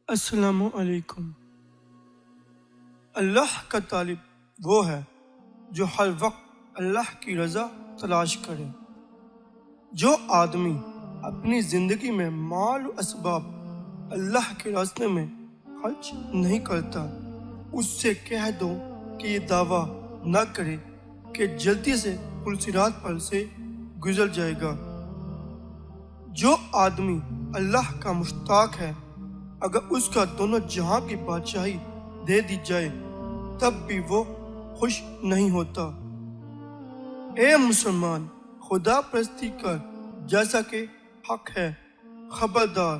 السلام علیکم۔ اللہ کا طالب وہ ہے جو ہر وقت اللہ کی رضا تلاش کرے۔ جو آدمی اپنی زندگی میں مال و اسباب اللہ کے راستے میں خرچ نہیں کرتا، اس سے کہہ دو کہ یہ دعویٰ نہ کرے کہ جلدی سے پل صراط پر سے گزر جائے گا۔ جو آدمی اللہ کا مشتاق ہے، اگر اس کا دونوں جہاں کی بادشاہی دے دی جائے تب بھی وہ خوش نہیں ہوتا۔ اے مسلمان، خدا پرستی کر جیسا کہ حق ہے، خبردار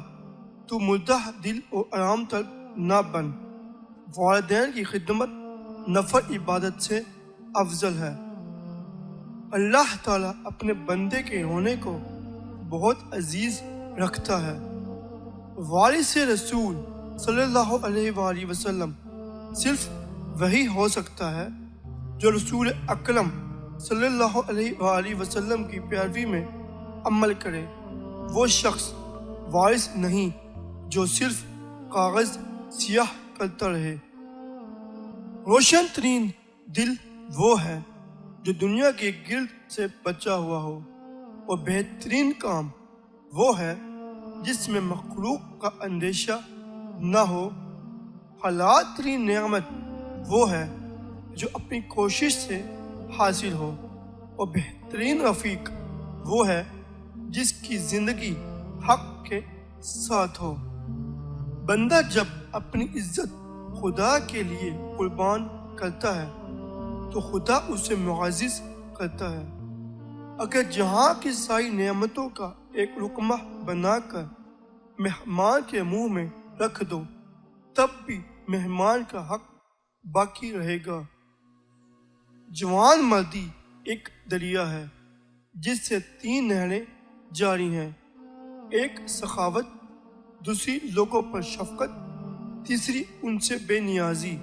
تو مردہ دل اور آرام طلب نہ بن۔ والدین کی خدمت نفل عبادت سے افضل ہے۔ اللہ تعالیٰ اپنے بندے کے رونے کو بہت عزیز رکھتا ہے۔ وارث رسول صلی اللہ علیہ وآلہ وسلم صرف وہی ہو سکتا ہے جو رسول اکرم صلی اللہ علیہ وآلہ وسلم کی پیروی میں عمل کرے۔ وہ شخص وارث نہیں جو صرف کاغذ سیاہ کرتا رہے۔ روشن ترین دل وہ ہے جو دنیا کے گرد سے بچا ہوا ہو، اور بہترین کام وہ ہے جس میں مخلوق کا اندیشہ نہ ہو۔ حلال ترین نعمت وہ ہے جو اپنی کوشش سے حاصل ہو، اور بہترین رفیق وہ ہے جس کی زندگی حق کے ساتھ ہو۔ بندہ جب اپنی عزت خدا کے لیے قربان کرتا ہے تو خدا اسے معزز کرتا ہے۔ اگر جہاں کی ساری نعمتوں کا ایک لقمہ بنا کر مہمان کے منہ میں رکھ دو تب بھی مہمان کا حق باقی رہے گا۔ جوان مردی ایک دریا ہے جس سے 3 نہریں جاری ہیں، ایک سخاوت، دوسری لوگوں پر شفقت، تیسری ان سے بے نیازی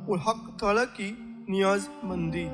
اور حق تعالیٰ کی نیاز مندی۔